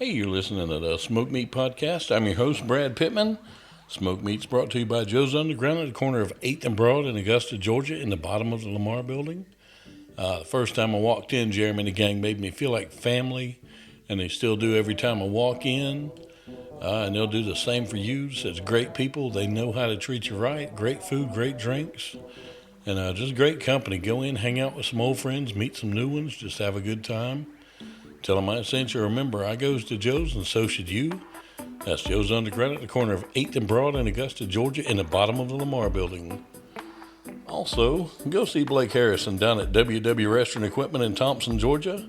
Hey, you're listening to the Smoke Meat Podcast. I'm your host, Brad Pittman. Smoke Meat's brought to you by Joe's Underground at the corner of 8th and Broad in Augusta, Georgia, in the bottom of the Lamar building. The first time I walked in, Jeremy and the gang made me feel like family, and they still do every time I walk in. And they'll do the same for you. Such great people. They know how to treat you right. Great food, great drinks, and just great company. Go in, hang out with some old friends, meet some new ones, just have a good time. Tell them I sent you. Remember, I goes to Joe's, and so should you. That's Joe's Underground at the corner of 8th and Broad in Augusta, Georgia, in the bottom of the Lamar building. Also, go see Blake Harrison down at WW Restaurant Equipment in Thompson, Georgia.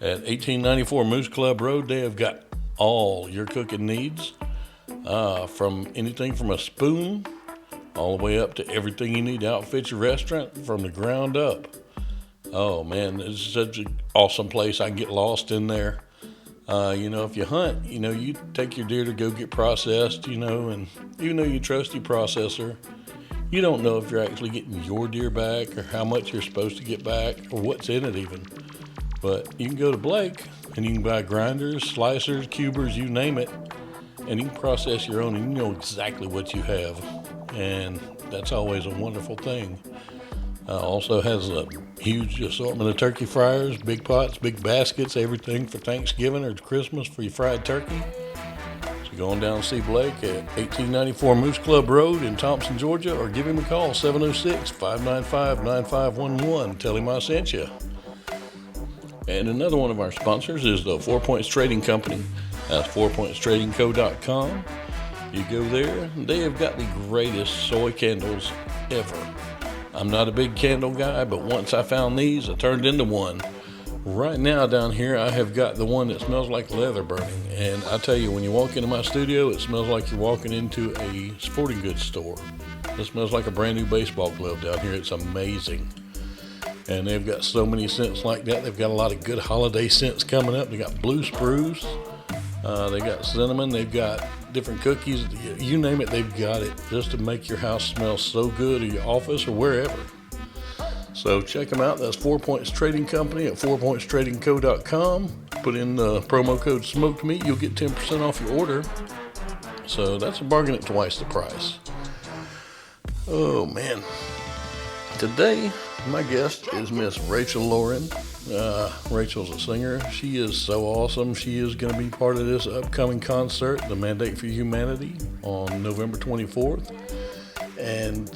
At 1894 Moose Club Road, they have got all your cooking needs, from anything from a spoon all the way up to everything you need to outfit your restaurant from the ground up. Oh man, it's such an awesome place. I can get lost in there. If you hunt, you take your deer to go get processed, and even though you trust your processor, you don't know if you're actually getting your deer back or how much you're supposed to get back or what's in it even. But you can go to Blake and you can buy grinders, slicers, cubers, you name it, and you can process your own and you know exactly what you have. And that's always a wonderful thing. Also has a huge assortment of turkey fryers, big pots, big baskets, everything for Thanksgiving or Christmas for your fried turkey. So go on down and see Blake at 1894 Moose Club Road in Thompson, Georgia, or give him a call, 706-595-9511. Tell him I sent you. And another one of our sponsors is the 4 Points Trading Company. That's 4pointstradingco.com. You go there, they have got the greatest soy candles ever. I'm not a big candle guy, but once I found these, I turned into one. Right now down here, I have got the one that smells like leather burning. And I tell you, when you walk into my studio, it smells like you're walking into a sporting goods store. It smells like a brand new baseball glove down here. It's amazing. And they've got so many scents like that. They've got a lot of good holiday scents coming up. They got blue spruce. They got cinnamon. They've got different cookies. You name it, they've got it, just to make your house smell so good, or your office, or wherever. So check them out. That's 4 Points Trading Company at 4pointstradingco.com. Put in the promo code Smoked Meat. You'll get 10% off your order. So that's a bargain at twice the price. Oh man. Today, my guest is Miss Rachel Lorin. Rachel's a singer. She is so awesome. She is going to be part of this upcoming concert, The Mandate for Humanity, on November 24th. And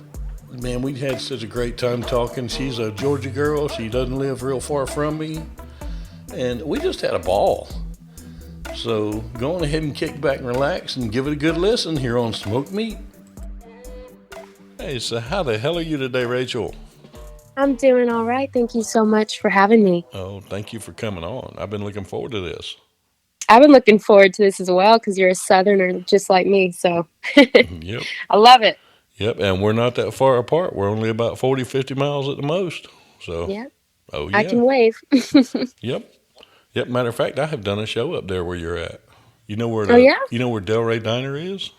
man, we had such a great time talking. She's a Georgia girl. She doesn't live real far from me. And we just had a ball. So go on ahead and kick back and relax and give it a good listen here on Smoked Meat. Hey, so how the hell are you today, Rachel? I'm doing all right. Thank you so much for having me. Oh, thank you for coming on. I've been looking forward to this. I've been looking forward to this as well because you're a Southerner just like me. So Yep. I love it. Yep. And we're not that far apart. We're only about 40, 50 miles at the most. So, Yeah, oh, I yeah. can wave. Yep. Yep. Matter of fact, I have done a show up there where you're at. Oh, yeah? You know where Delray Diner is?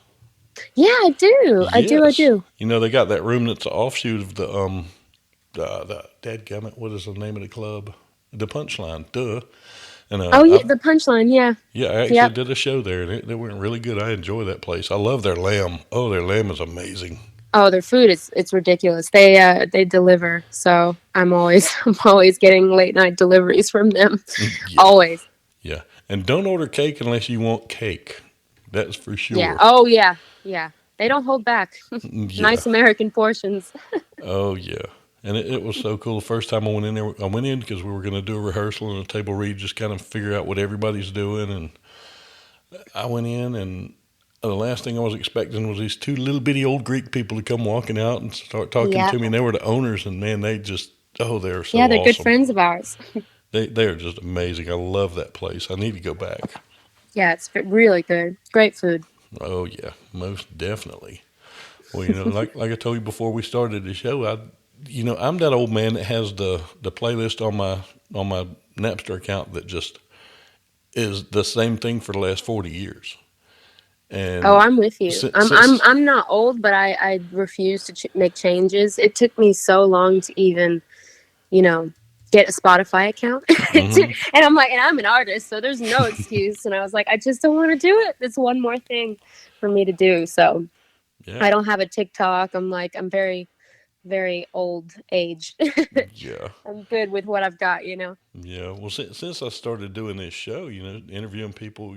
Yeah, I do. I do. I Yes. do. They got that room that's an offshoot of the dadgummit, what is the name of the club? The Punchline, duh. And Oh, yeah, the punchline. Yeah. yeah, I actually Yep. did a show there, and it went really good. I enjoy that place. I love their lamb. Oh, their lamb is amazing. Oh, their food is it's ridiculous. They deliver. So I'm always I'm always getting late night deliveries from them. Yeah, Always. yeah. And don't order cake unless you want cake. That's for Yeah. sure. Oh, yeah. Yeah. They don't hold back. Yeah. Nice American portions. Oh, yeah. And it was so cool. The first time I went in there, I went in because we were going to do a rehearsal and a table read, just kind of figure out what everybody's doing. And I went in, and the last thing I was expecting was these two little bitty old Greek people to come walking out and start talking Yeah. to me. And they were the owners, and man, they're so Yeah, they're good awesome. friends of ours. They are just amazing. I love that place. I need to go back. Yeah, it's really good. Great food. Oh yeah, most definitely. Well, like I told you before we started the show, I'm that old man that has the playlist on my Napster account that just is the same thing for the last 40 years. Oh, And I'm with you. I'm not old, but I refuse to make changes. It took me so long to even, you know, get a Spotify account. Hmm. And I'm like, and I'm an artist, so there's no excuse. And I was like, I just don't want to do it. It's one more thing for me to do. So Yeah. I don't have a TikTok. I'm like, I'm very, very old age. Yeah. I'm good with what I've got. Yeah. Well, since I started doing this show, interviewing people,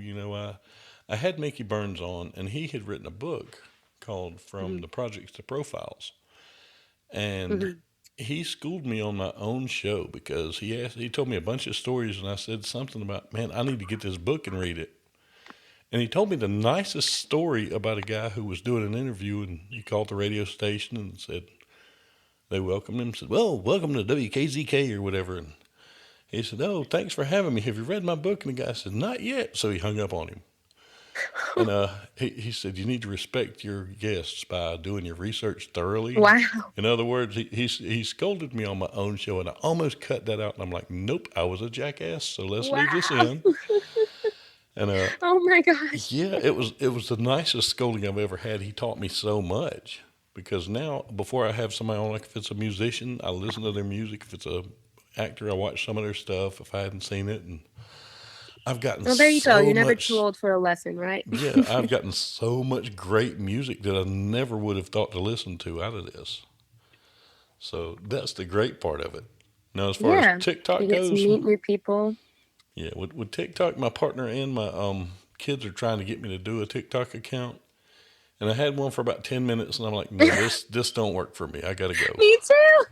I had Mickey Burns on, and he had written a book called From Hmm. the Projects to Profiles. And Hmm. he schooled me on my own show because he told me a bunch of stories, and I said something about, man, I need to get this book and read it. And he told me the nicest story about a guy who was doing an interview, and he called the radio station and said, they welcomed him, said, well, welcome to WKZK or whatever. And he said, oh, thanks for having me. Have you read my book? And the guy said, not yet. So he hung up on him. And he said, you need to respect your guests by doing your research thoroughly. Wow. In other words, he scolded me on my own show, and I almost cut that out. And I'm like, nope, I was a jackass. So let's leave this Wow. in. And Oh my gosh. yeah, it was the nicest scolding I've ever had. He taught me so much because now before I have somebody on, like if it's a musician, I listen to their music. If it's a actor, I watch some of their stuff if I hadn't seen it, and I've gotten Well, there you go. so You're never too much. old for a lesson, right? Yeah, I've gotten so much great music that I never would have thought to listen to out of this. So that's the great part of it. Now, as far as Yeah. You TikTok get to goes, meet new people. yeah, with TikTok, my partner and my kids are trying to get me to do a TikTok account, and I had one for about 10 minutes, and I'm like, no, this don't work for me. I gotta go. Me too.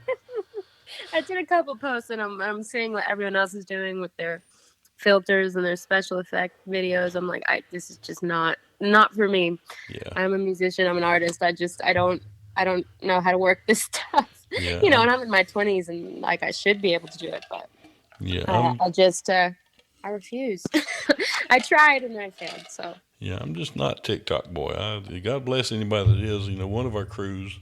I did a couple posts, and I'm seeing what everyone else is doing with their filters and their special effect videos. I'm like, this is just not for me. Yeah, I'm a musician. I'm an artist. I don't know how to work this stuff. yeah, And I'm in my 20s, and like I should be able to do it, but yeah. I refuse. I tried and I failed. So I'm just not TikTok boy. God bless anybody that is. One of our crews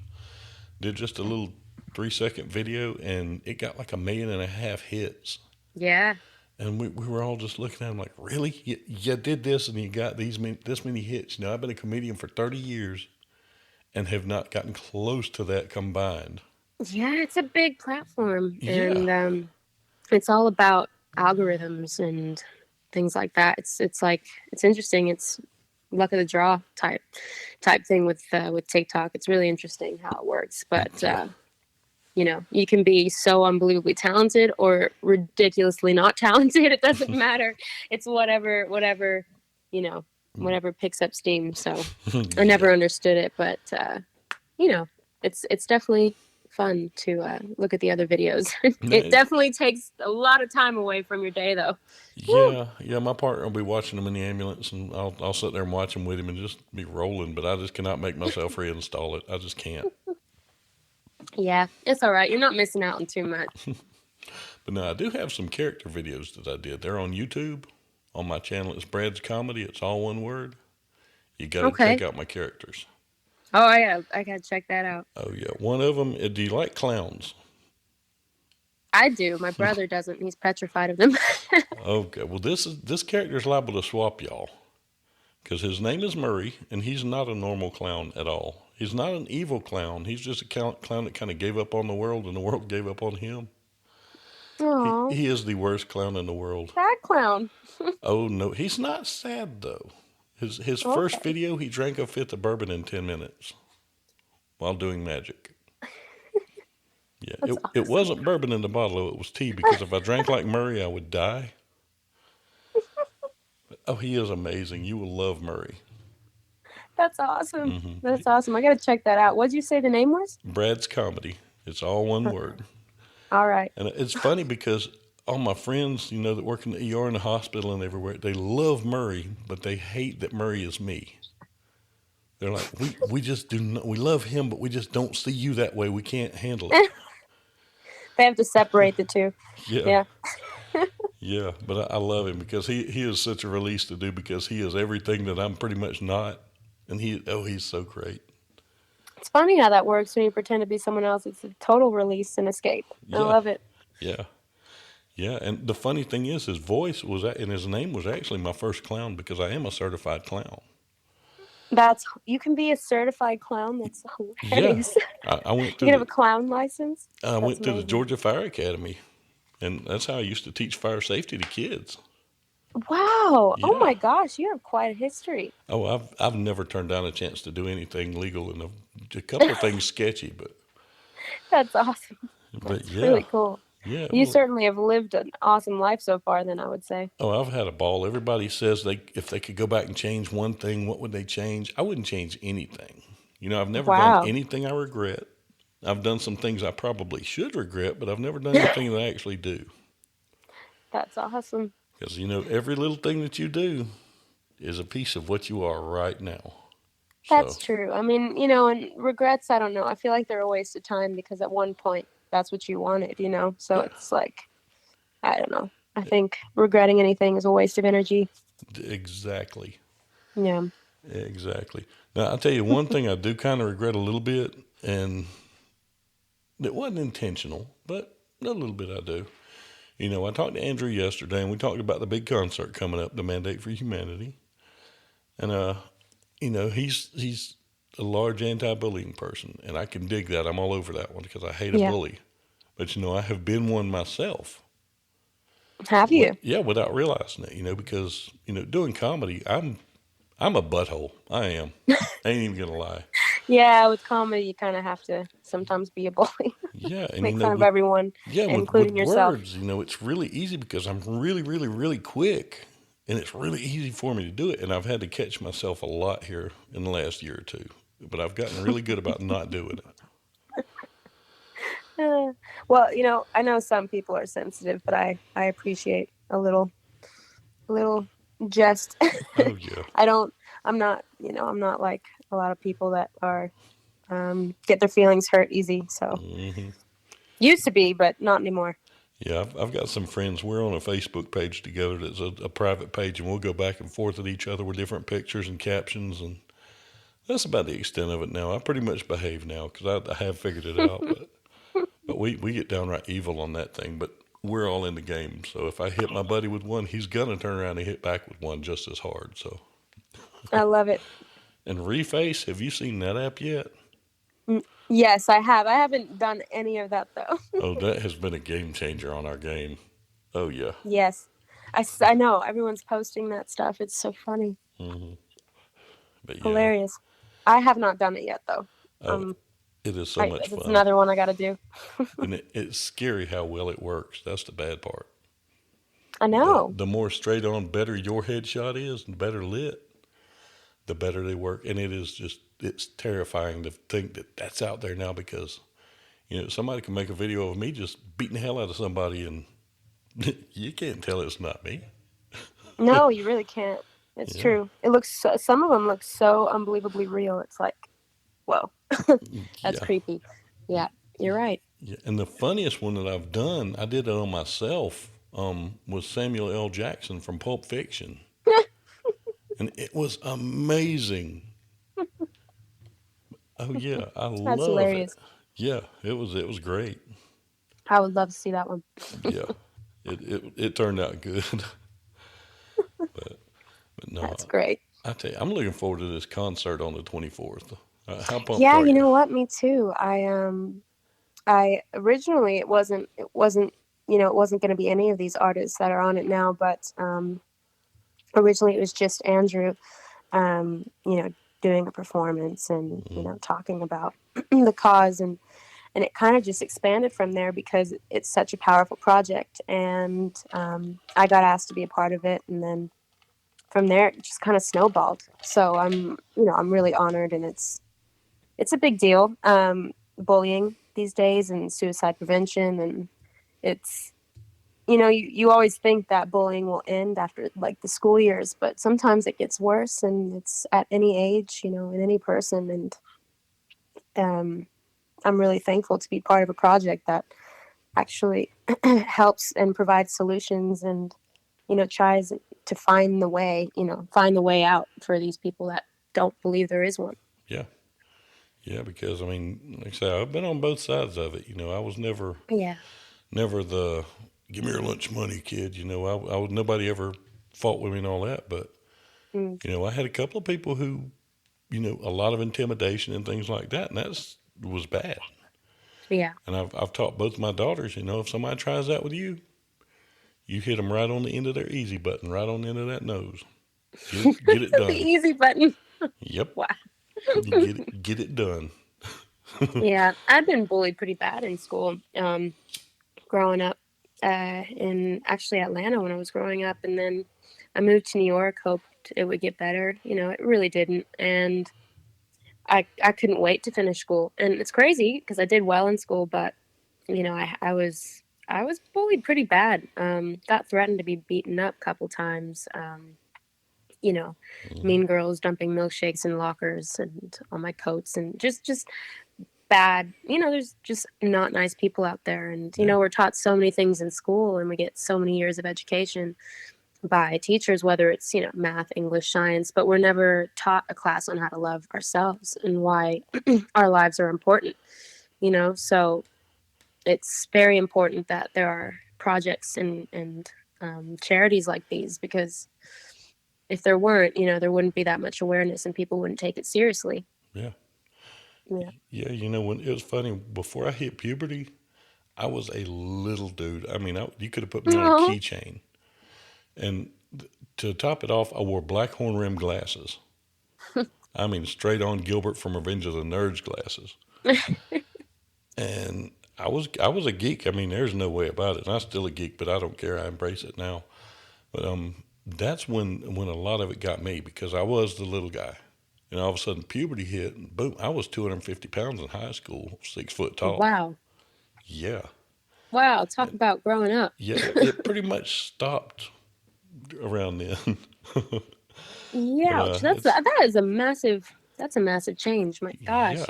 did just a little 3-second video, and it got like 1.5 million hits. yeah, And we were all just looking at him like, really? You did this and you got this many hits. I've been a comedian for 30 years and have not gotten close to that combined. yeah, it's a big platform, Yeah, and it's all about algorithms and things like that. It's like it's interesting. It's luck of the draw type thing with TikTok. It's really interesting how it works, but yeah, you can be so unbelievably talented or ridiculously not talented. It doesn't matter. It's whatever you know whatever picks up steam. So I yeah. never understood it, but you know it's definitely fun to look at the other videos. It Yeah, definitely takes a lot of time away from your day, though. Woo. yeah. My partner will be watching them in the ambulance, and I'll sit there and watch them with him and just be rolling. But I just cannot make myself reinstall it. I just can't. Yeah, it's all right. You're not missing out on too much. But no, I do have some character videos that I did. They're on YouTube. On my channel, it's Brad's Comedy. It's all one word. You got to check Okay. out my characters. Oh, I gotta check that out. Oh yeah, one of them. Do you like clowns? I do. My brother doesn't. He's petrified of them. Okay, well this character is liable to swap y'all because his name is Murray, and he's not a normal clown at all. He's not an evil clown. He's just a clown that kind of gave up on the world, and the world gave up on him. He Oh, he is the worst clown in the world. sad clown. Oh no, he's not sad though. His first Okay, video, he drank a fifth of bourbon in 10 minutes while doing magic. Yeah, that's it awesome. wasn't bourbon in the bottle, it was tea because if I drank like Murray, I would die. Oh, he is amazing. You will love Murray. That's awesome. Hmm. That's awesome. I gotta check that out. What'd you say the name was? Brad's Comedy. It's all one word. All right. And it's funny because all my friends, that work in the ER and the hospital and everywhere, they love Murray, but they hate that Murray is me. They're like, we just do not, we love him, but we just don't see you that way. We can't handle it. They have to separate the two. Yeah, Yeah. yeah. But I love him because he is such a release to do because he is everything that I'm pretty much not. And he's so great. It's funny how that works when you pretend to be someone else. It's a total release and escape. I Yeah, love it. yeah, yeah. And the funny thing is, his voice and his name was actually my first clown because I am a certified clown. You can be a certified clown. That's Yeah, hilarious. I went You through can have a clown license. I That's went through the amazing. Georgia Fire Academy And that's how I used to teach fire safety to kids. Wow. Oh Yeah. my gosh, you have quite a history. Oh, I've never turned down a chance to do anything legal, and a couple of things sketchy, That's awesome. but That's yeah, really cool. yeah. You certainly have lived an awesome life so far, then I would say. Oh, I've had a ball. Everybody says if they could go back and change one thing, what would they change? I wouldn't change anything. I've never done Wow. anything I regret. I've done some things I probably should regret, but I've never done anything that I actually do. That's awesome. Because every little thing that you do is a piece of what you are right now. So That's true. I mean, and regrets, I don't know. I feel like they're a waste of time because at one point that's what you wanted. So yeah, it's like, I don't know. I think regretting anything is a waste of energy. exactly, Yeah. exactly. Now I'll tell you one thing I do kind of regret a little bit, and it wasn't intentional, but a little bit I do. I talked to Andrew yesterday, and we talked about the big concert coming up, the Mandate for Humanity, and he's a large anti-bullying person, and I can dig that. I'm all over that one because I hate a Yeah. bully. But I have been one myself. Have you? Yeah, without realizing it. Because doing comedy, I'm a butthole. I am. I ain't even gonna lie. Yeah, with comedy, you kind of have to sometimes be a bully, Yeah, and make fun of with everyone, with including yourself. words, it's really easy because I'm really, really, really quick, and it's really easy for me to do it. And I've had to catch myself a lot here in the last year or two, but I've gotten really good about not doing it. Uh, well, I know some people are sensitive, but I appreciate a little jest. Oh yeah. I don't. I'm not. I'm not like a lot of people that are get their feelings hurt easy. So Hmm. used to be, but not anymore. Yeah, I've got some friends. We're on a Facebook page together that's a private page, and we'll go back and forth at each other with different pictures and captions, and that's about the extent of it now. I pretty much behave now because I have figured it out, but we get downright evil on that thing. But we're all in the game, so if I hit my buddy with one, he's gonna turn around and hit back with one just as hard. So, I love it. and Reface, have you seen that app yet? Yes, I have. I haven't done any of that though. Oh, that has been a game changer on our game. Oh yeah. Yes, I know everyone's posting that stuff. It's so funny, Hmm. But yeah. hilarious. I have not done it yet though. Oh, Um, it is so much it's fun. another one I got to do. And it's scary how well it works. That's the bad part. I know. The more straight on, better your headshot is, and better lit, the better they work. And it's terrifying to think that that's out there now because, somebody can make a video of me just beating the hell out of somebody and you can't tell it's not me. No, you really can't. It's Yeah. true. Some of them look so unbelievably real. It's like, whoa, that's Yeah. creepy. Yeah, you're right. Yeah. And the funniest one that I've done, I did it on myself, was Samuel L. Jackson from Pulp Fiction. And it was amazing. Oh yeah, I That's love it. hilarious. Yeah, it was great. I would love to see that one. Yeah, it turned out good. But no, That's great. I tell you, I'm looking forward to this concert on the 24th. How pumped Yeah, are you you? know what? Me too. I originally it wasn't going to be any of these artists that are on it now, but originally it was just Andrew, um, you know, doing a performance and Hmm. talking about the cause and it kind of just expanded from there because it's such a powerful project and I got asked to be a part of it and then from there it just kind of snowballed. So I'm really honored and it's a big deal. Bullying these days and suicide prevention and it's you always think that bullying will end after like the school years, but sometimes it gets worse and it's at any age, in any person. And um, I'm really thankful to be part of a project that actually helps and provides solutions and, tries to find the way out for these people that don't believe there is one. Yeah, yeah. Because I mean, like I say, I've been on both sides of it. I was Yeah. never the give me your lunch money kid. I was nobody ever fought with me and all that. But Mm. I had a couple of people who a lot of intimidation and things like that, and was bad. Yeah. And I've taught both my daughters, if somebody tries that with you, You hit them right on the end of their easy button, right on the end of that nose. Get it The done. easy button. Yep, Wow. you get it done. Yeah, I've been bullied pretty bad in school. Growing up in actually Atlanta when I was growing up, and then I moved to New York, hoped it would get better. It really didn't, and I couldn't wait to finish school. And it's crazy because I did well in school, but I was bullied pretty bad. Got threatened to be beaten up a couple times. You know, Mhm. mean girls dumping milkshakes in lockers and on my coats, and just bad. There's just not nice people out there, and Yeah, we're taught so many things in school, and we get so many years of education by teachers, whether it's math, English, science, but we're never taught a class on how to love ourselves and why our lives are important. So it's very important that there are projects and charities like these, because if there weren't, there wouldn't be that much awareness and people wouldn't take it seriously. yeah, Yeah. yeah. When it was funny before I hit puberty, I was a little dude. I mean, you could have put me on a Oh. keychain, and to top it off, I wore black horn rimmed glasses. I mean, straight on Gilbert from Revenge of the Nerds glasses. And I was a geek. I mean, there's no way about it. And I'm still a geek, but I don't care. I embrace it now. But that's when a lot of it got me because I was the little guy. And all of a sudden, puberty hit, and boom! I was 250 pounds in high school, 6 foot tall. Wow. Yeah, Wow. Talk and about growing up. yeah, it pretty much stopped around then. But Yeah, it's that's a massive change. My yeah, gosh.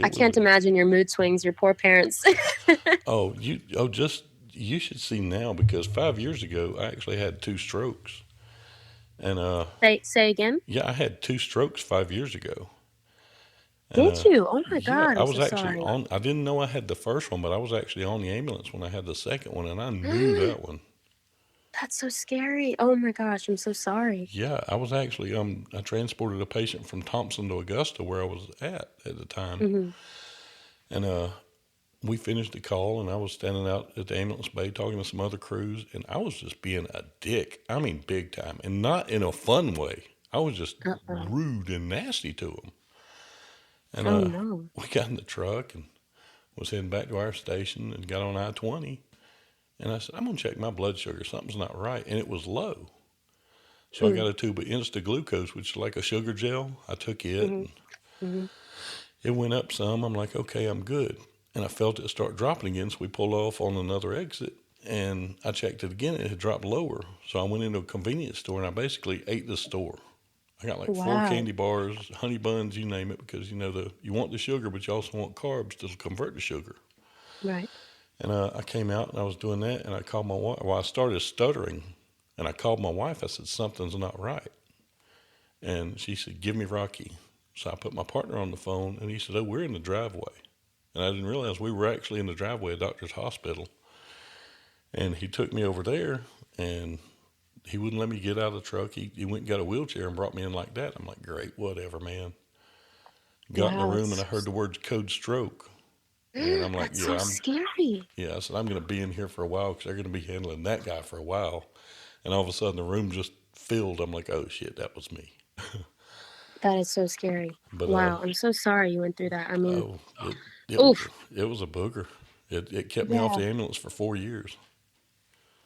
I it was. can't imagine your mood swings, your poor parents. Just you should see now because 5 years ago I actually had 2 strokes, and Say again. yeah, I had 2 strokes 5 years ago, and Did you? Oh my yeah, God, I I'm was so actually sorry. on. I didn't know I had the first one, but I was actually on the ambulance when I had the second one, and I knew that one. That's so scary. Oh my gosh, I'm so sorry. Yeah, I was actually I transported a patient from Thompson to Augusta where I was at the time, Hmm. and we finished the call, and I was standing out at the ambulance bay talking to some other crews, and I was just being a dick. I mean, big time, and not in a fun way. I was just Uh-oh. rude and nasty to them. And Oh no. we got in the truck and was heading back to our station and got on I-20. And I said, I'm going to check my blood sugar. Something's not right. And it was low. So I Mm. got a tube of Insta glucose, which is like a sugar gel. I took it Hmm. and Hmm. it went up some. I'm like, okay, I'm good. And I felt it start dropping again. So we pulled off on another exit and I checked it again. It had dropped lower. So I went into a convenience store and I basically ate the store. I got like 4 candy Wow. bars, honey buns, you name it, because you want the sugar, but you also want carbs to convert to sugar. Right. And I came out and I was doing that, and I called my wife. Well, I started stuttering, and I called my wife. I said something's not right, and she said, "Give me Rocky." So I put my partner on the phone, and he said, "Oh, we're in the driveway," and I didn't realize we were actually in the driveway of Doctor's Hospital. And he took me over there, and he wouldn't let me get out of the truck. He went and got a wheelchair and brought me in like that. I'm like, great, whatever, man. Got in the Wow. room and I heard the words code stroke. And I'm like, That's so scary. yeah, I said, I'm going to be in here for a while because they're going to be handling that guy for a while. And all of a sudden the room just filled. I'm like, oh shit, that was me. That is so scary. But, Wow. I'm so sorry you went through that. I mean, oh, it was, oof. it was a booger. It kept me off Yeah. the ambulance for 4 years.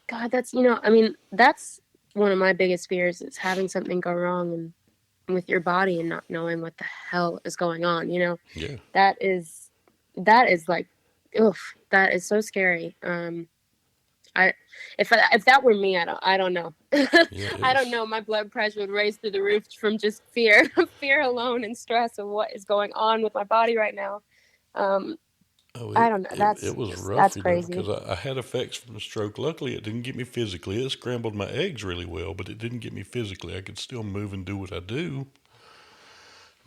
God, I mean, that's one of my biggest fears is having something go wrong and with your body and not knowing what the hell is going on. Yeah, That is like, oof, that is so scary. I if that were me, I don't know. yeah, it I don't was, know. My blood pressure would raise through the roof from just fear, fear alone, and stress of what is going on with my body right now. Um, oh, I don't know. it was rough, That's crazy. because I had effects from the stroke. Luckily, it didn't get me physically. It scrambled my eggs really well, but it didn't get me physically. I could still move and do what I do.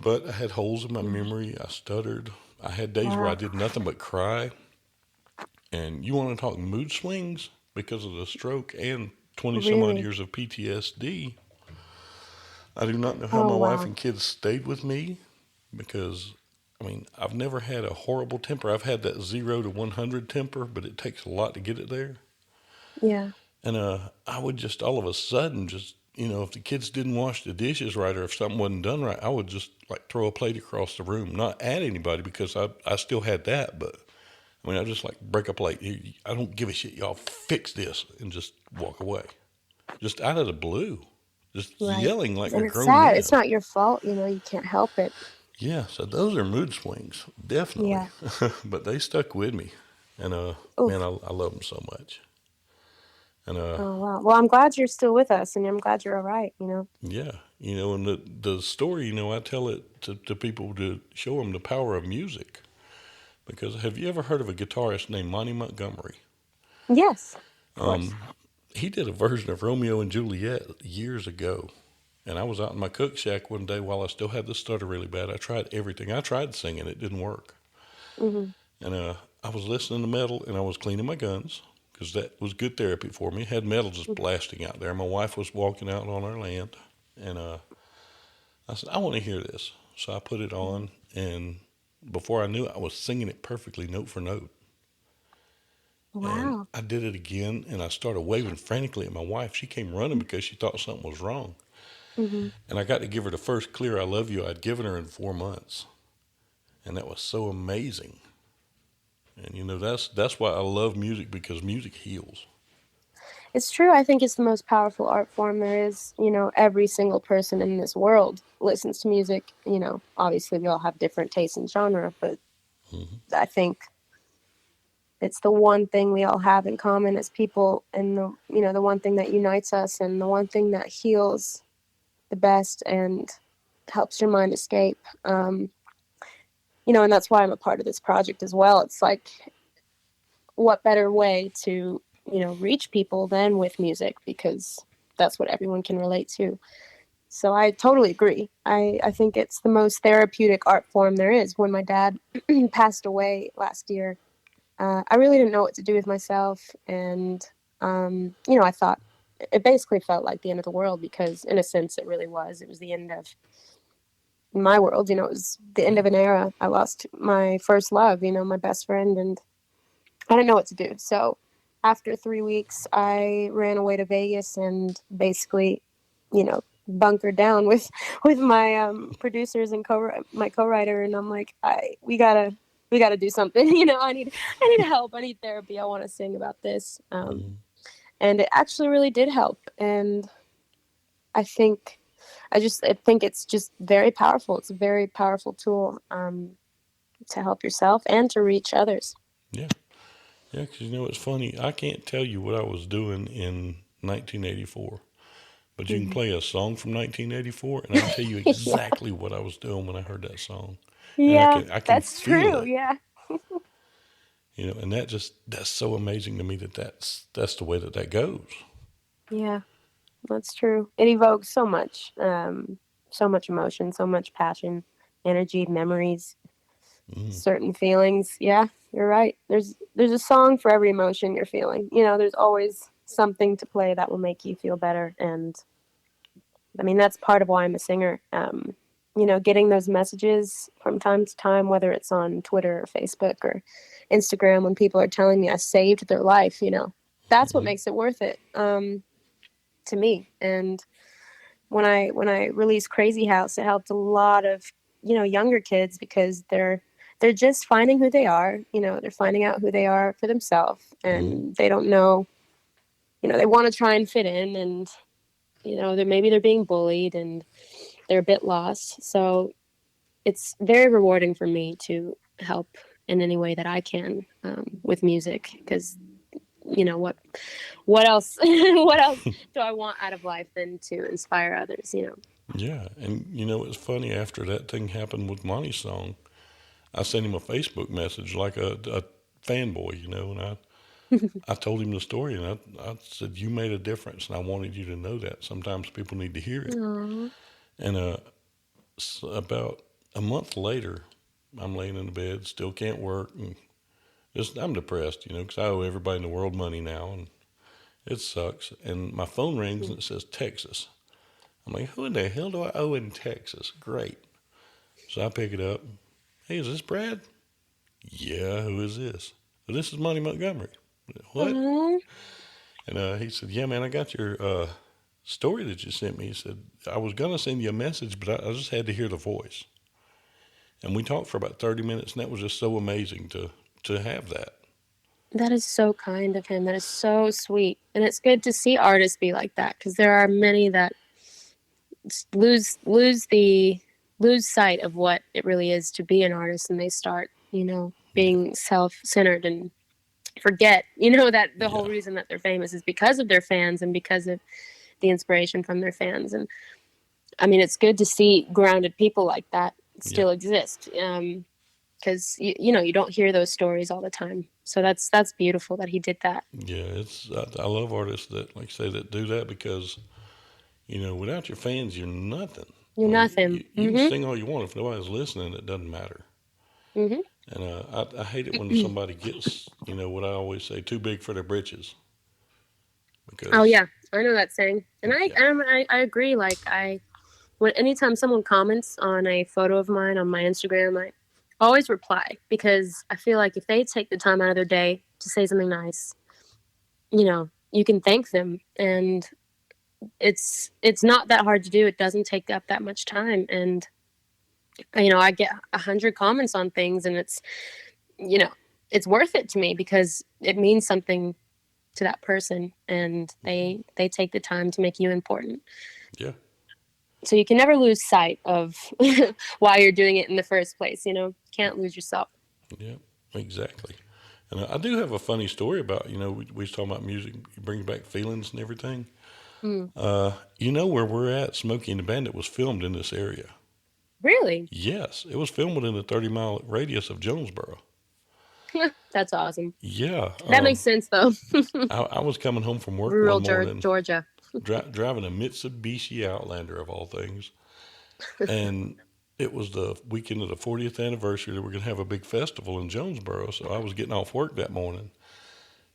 But I had holes in my Mm. memory. I stuttered. I had days where I Wow. did nothing but cry. And you want to talk mood swings because of the stroke and 20 some odd Really? years of PTSD. I do not know how Oh my wife wow. and kids stayed with me because, I mean, I've never had a horrible temper. I've had that 0 to 100 temper, but it takes a lot to get it there. Yeah. And I would just all of a sudden if the kids didn't wash the dishes right or if something wasn't done right, I would just like throw a plate across the room, not at anybody because I still had that, but I mean, I just like break a plate. I don't give a shit. Y'all fix this and just walk away. Just out of the blue. Just Right. yelling like a And it's grown sad. It's man. not your fault. You can't help it. Yeah, so those are mood swings, definitely. Yeah. But they stuck with me. And man, Oof. I love them so much. And Oh, wow. Well, I'm glad you're still with us and I'm glad you're all right. yeah, and the story, I tell it to people to show them the power of music. Because have you ever heard of a guitarist named Monty Montgomery? Yes, of course. Um, he did a version of Romeo and Juliet years ago. And I was out in my cook shack one day while I still had the stutter really bad. I tried everything. I tried singing, it didn't work. Hmm. And I was listening to metal and I was cleaning my guns because that was good therapy for me. Had metal just blasting out there. My wife was walking out on our land. And I said, I want to hear this. So I put it on. And before I knew it, I was singing it perfectly, note for note. And Wow. I did it again, and I started waving frantically at my wife. She came running because she thought something was wrong. Hmm. And I got to give her the first clear I love you I'd given her in 4 months. And that was so amazing. And that's why I love music, because music heals. It's true. I think it's the most powerful art form there is. Every single person in this world listens to music. Obviously we all have different tastes in genre, but Hmm. I think it's the one thing we all have in common as people, and the one thing that unites us, and the one thing that heals the best and helps your mind escape. And that's why I'm a part of this project as well. It's like, what better way to reach people than with music, because that's what everyone can relate to. So I totally agree. I think it's the most therapeutic art form there is. When my dad passed away last year, I really didn't know what to do with myself. And, I thought it basically felt like the end of the world, because in a sense it really was. It was the end of my world. It was the end of an era. I lost my first love, my best friend, and I didn't know what to do. So after 3 weeks, I ran away to Vegas and basically, bunkered down with with my producers and my co-writer, and I'm like, we gotta do something. I need help. I need therapy. I want to sing about this, Hmm. and it actually really did help. And I think I think it's just very powerful. It's a very powerful tool, to help yourself and to reach others. Yeah. Yeah, because it's funny. I can't tell you what I was doing in 1984, but you can Hmm. play a song from 1984, and I can tell you Yeah, exactly what I was doing when I heard that song. And I yeah, can I can that's feel true. it. Yeah. And that's so amazing to me that's the way that goes. Yeah, that's true. It evokes so much emotion, so much passion, energy, memories, Mm. certain feelings. Yeah, you're right. There's a song for every emotion you're feeling. There's always something to play that will make you feel better. And I mean, that's part of why I'm a singer. Getting those messages from time to time, whether it's on Twitter or Facebook or Instagram, when people are telling me I saved their life, that's what Mm. makes it worth it, to me. And when I released Crazy House, it helped a lot of younger kids, because they're just finding who they are. They're finding out who they are for themselves, Mm. and they don't know. They want to try and fit in, and they're being bullied, and they're a bit lost. So it's very rewarding for me to help in any way that I can, with music, because what else what else do I want out of life than to inspire others. Yeah, and it's funny. After that thing happened with Monty's song, I sent him a Facebook message like a fanboy, and I told him the story, and I said, you made a difference, and I wanted you to know that. Sometimes people need to hear it. Aww. And about a month later, I'm laying in the bed, still can't work, and I'm depressed, because I owe everybody in the world money now, and it sucks. And my phone rings and it says Texas. I'm like, who in the hell do I owe in Texas? Great. So I pick it up. Hey, is this Brad? Yeah, who is this? Well, this is Monty Montgomery. What? Aww. And he said, "Yeah, man, I got your story that you sent me." He said, "I was gonna send you a message, but I just had to hear the voice." And we talked for about 30 minutes, and that was just so amazing to have that. That is so kind of him. That is so sweet. And it's good to see artists be like that, because there are many that lose sight of what it really is to be an artist, and they start, Yeah, being self-centered and forget, that the whole yeah, reason that they're famous is because of their fans and because of the inspiration from their fans. And I mean, it's good to see grounded people like that yeah, still exist, because you don't hear those stories all the time. So that's beautiful that he did that. yeah. I love artists that, like I say, that do that because without your fans, you're nothing. You're Like nothing. you can sing all you want if nobody's listening, it doesn't matter. Hmm. And I hate it when somebody gets, what I always say, too big for their britches. Oh Because yeah, I know that saying, and yeah, I agree. Like when anytime someone comments on a photo of mine on my Instagram, I always reply, because I feel like if they take the time out of their day to say something nice, you can thank them, and it's not that hard to do. It doesn't take up that much time, and I get 100 comments on things, and you know it's worth it to me because it means something to that person, and they take the time to make you important. yeah, So you can never lose sight of why you're doing it in the first place. Can't lose yourself. yeah, exactly. And I do have a funny story about, we was talking about music brings back feelings and everything. Mm. Where we're at, Smokey and the Bandit was filmed in this area. Really? Yes, it was filmed within a 30-mile radius of Jonesboro. That's awesome. Yeah, That makes sense, though. I was coming home from work Rural one morning, Georgia. driving a Mitsubishi Outlander of all things, and it was the weekend of the 40th anniversary. They were going to have a big festival in Jonesboro, so I was getting off work that morning.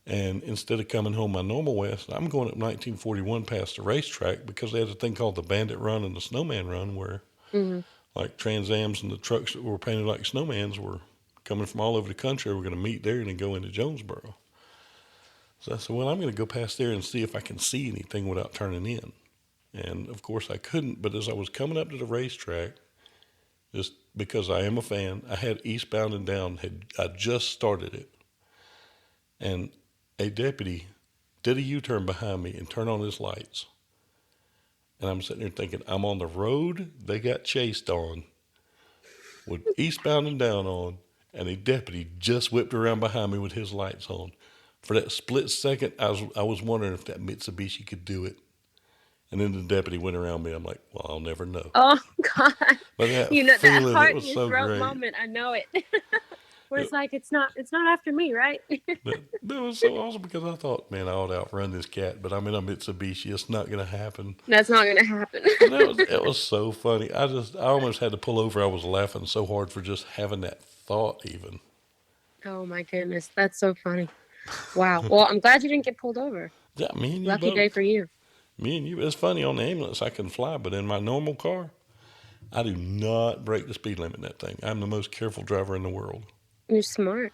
And instead of coming home my normal way, I'm going up 1941 past the racetrack because they had a thing called the Bandit Run and the Snowman Run where Hmm. like Trans Ams and the trucks that were painted like snowmans were coming from all over the country. We're going to meet there and then go into Jonesboro. So I said, well, I'm going to go past there and see if I can see anything without turning in. And of course I couldn't, but as I was coming up to the racetrack, just because I am a fan, I had Eastbound and Down, I just started it. And a deputy did a U-turn behind me and turned on his lights. And I'm sitting there thinking, I'm on the road they got chased on with Eastbound and Down on, and a deputy just whipped around behind me with his lights on. For that split second, I was wondering if that Mitsubishi could do it. And then the deputy went around me. I'm like, well, I'll never know. Oh God. But that That feeling, it heart in was your so throat great. moment. I know it. Where It, it's like it's not after me, right? that was so awesome because I thought, man, I ought to outrun this cat, but I'm in a Mitsubishi. It's not going to happen. That's not gonna happen. And it was so funny. I almost had to pull over. I was laughing so hard for just having that thought even. Oh my goodness, that's so funny. Wow. Well, I'm glad you didn't get pulled over. Yeah, me and you Lucky day for both. you. Me and you. It's funny on the ambulance I can fly, but in my normal car, I do not break the speed limit in that thing. I'm the most careful driver in the world. You're smart.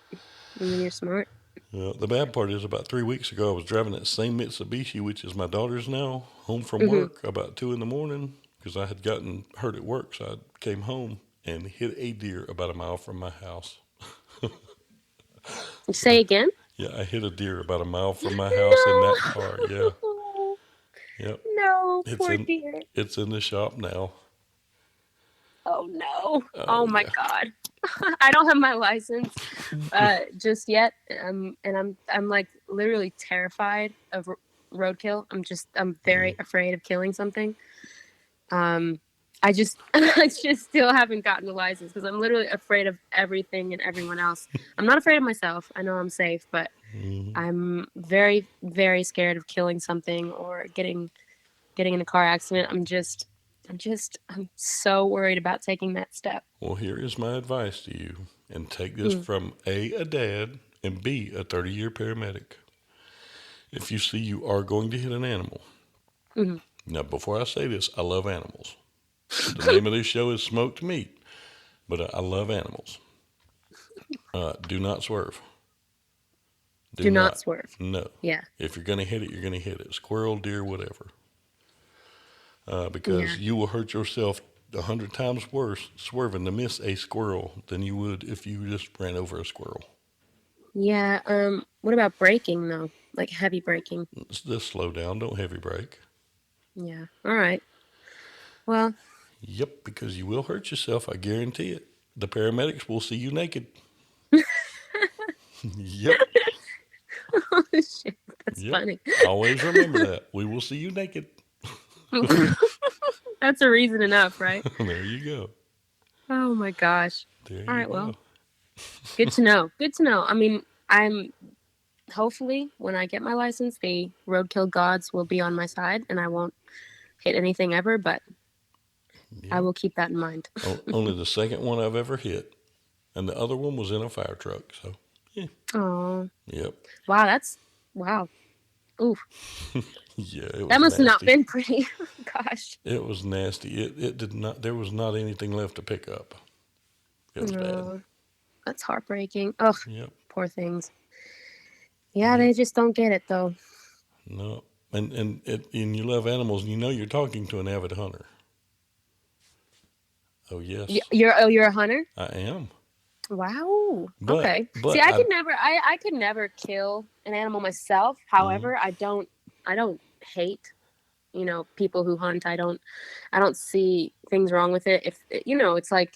I mean, you're smart. The bad part is about 3 weeks ago, I was driving that same Mitsubishi, which is my daughter's now, home from Hmm. work about 2 in the morning because I had gotten hurt at work. So I came home and hit a deer about a mile from my house. Say again. Yeah, I hit a deer about a mile from my house in that car. Yeah, No. yep. No, It's poor in dear. it's in the shop now. Oh no. Oh Oh my yeah. God. I don't have my license just yet. And I'm like literally terrified of roadkill. I'm very afraid of killing something. Um, I just I just still haven't gotten the license because I'm literally afraid of everything and everyone else. I'm not afraid of myself. I know I'm safe, but Mhm. I'm very, very scared of killing something or getting in a car accident. I'm so worried about taking that step. Well, here is my advice to you, and take this Mm, from a dad and B a 30-year paramedic. If you see you are going to hit an animal, mm. now before I say this, I love animals. The name of this show is Smoked Meat, but I love animals. Do not swerve. Do Do not not. swerve. No. Yeah. If you're going to hit it, you're going to hit it. Squirrel, deer, whatever. Yeah. Because you will hurt yourself 100 times worse swerving to miss a squirrel than you would if you just ran over a squirrel. Yeah. What about braking though? Like heavy braking? Just slow down. Don't heavy brake. Yeah. All right. Well, Yep, because you will hurt yourself. I guarantee it. The paramedics will see you naked. Yep. oh shit, that's Yep. funny. Always remember that. We will see you naked. That's a reason enough, right? There you go. Oh my gosh. There All you right. Well, go. good to know. Good to know. I mean, I'm hopefully when I get my license, the roadkill gods will be on my side and I won't hit anything ever, but I Yep. will keep that in mind. Only the second one I've ever hit, and the other one was in a fire truck. So, yeah. Oh, Yep. wow. That's wow. Ooh, Yeah, it that was must have not nasty. been pretty. Gosh. It was nasty. It did not. There was not anything left to pick up. It was bad. No, that's heartbreaking. Ugh, Yep. poor things. Yeah, Yep. they just don't get it though. No. And you love animals, and you know you're talking to an avid hunter. Oh yes, You're a hunter? I am. Wow. But Okay. See, but I I. could never I could never kill an animal myself. Mm, However, I don't hate, people who hunt. I don't see things wrong with it. If it's like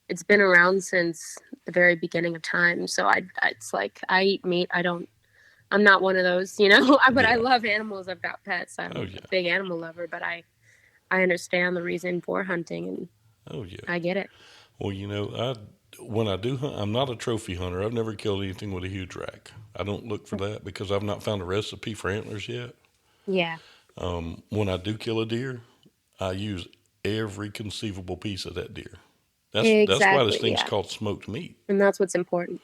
it's been around since the very beginning of time. So it's like I eat meat. I'm not one of those, but I yeah. love animals. I've got pets. Oh I'm a yeah. big animal lover, but I understand the reason for hunting and Oh yeah. I get it. Well, when I do hunt, I'm not a trophy hunter. I've never killed anything with a huge rack. I don't look for that because I've not found a recipe for antlers yet. Yeah. When I do kill a deer, I use every conceivable piece of that deer. That's why this Exactly. thing's Yeah. called smoked meat. And that's what's important.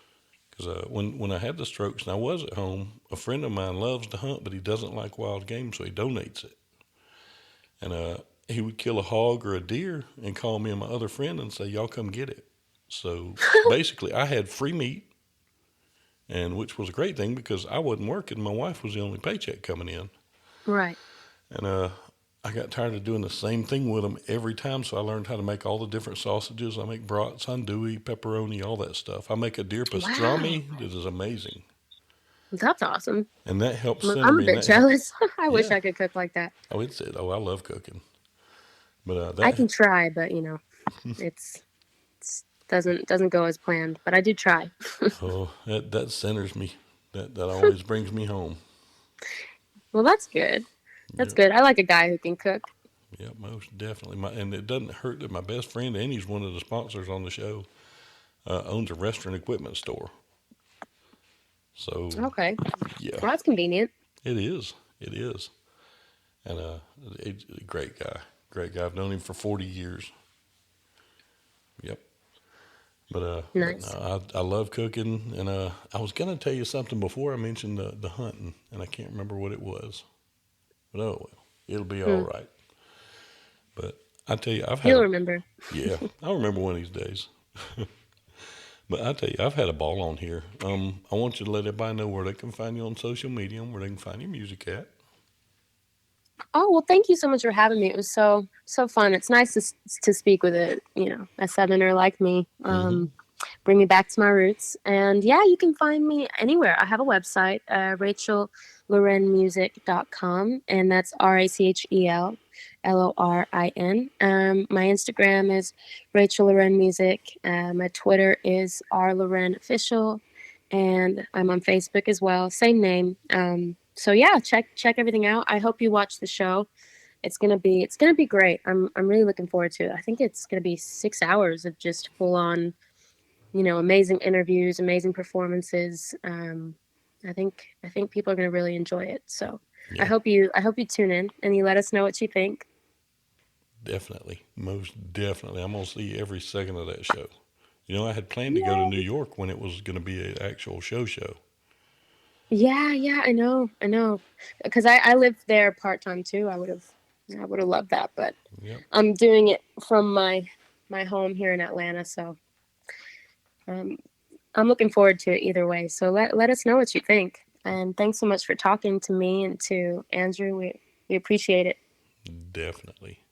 Because when I had the strokes and I was at home, a friend of mine loves to hunt, but he doesn't like wild game, so he donates it. And he would kill a hog or a deer and call me and my other friend and say, "Y'all come get it." So basically, I had free meat, and which was a great thing because I wasn't working. My wife was the only paycheck coming in, Right. and I got tired of doing the same thing with them every time. So I learned how to make all the different sausages. I make brats, andouille, pepperoni, all that stuff. I make a deer Wow. pastrami that is amazing, That's awesome. and that helps center I'm a me. And bit that help, jealous. I wish yeah. I could cook like that. Oh, it's it. Oh, I love cooking, but I can try, but it's, doesn't go as planned. But I did try. oh, that centers me. That always brings me home. Well, that's good. That's Yep. good. I like a guy who can cook. Yeah, most definitely. And it doesn't hurt that my best friend, and he's one of the sponsors on the show, owns a restaurant equipment store. So, Okay. yeah, Well, that's convenient. it is. It is. And he's a great guy. Great guy. I've known him for 40 years. Yep. But Nice. no, I love cooking. And I was going to tell you something before I mentioned the hunting, and I can't remember what it was. But oh, well, it'll be all Hmm. right. But I tell you, I've had You'll a, remember. yeah, I'll remember one of these days. But I tell you, I've had a ball on here. I want you to let everybody know where they can find you on social media and where they can find your music at. Oh well, thank you so much for having me. It was so fun. It's nice to speak with a Southerner like me. Mm-hmm. Bring me back to my roots. And yeah, you can find me anywhere. I have a website, RachelLorinmusic.com, and that's RachelLorin. My Instagram is Rachel Lorin Music. My Twitter is rlorenofficial, and I'm on Facebook as well, same name. So yeah, check everything out. I hope you watch the show. It's gonna be great. I'm really looking forward to it. I think it's gonna be 6 hours of just full on, amazing interviews, amazing performances. I think people are going to really enjoy it. So I Yeah, hope you tune in and you let us know what you think. definitely. Most definitely. I'm going to see every second of that show. I had planned to go to New Yay. York when it was going to be an actual show. Yeah, I know. Because I lived there part time too. I would have loved that, but Yep, I'm doing it from my home here in Atlanta. So um, I'm looking forward to it either way. So let us know what you think. And thanks so much for talking to me and to Andrew. We appreciate it. Definitely.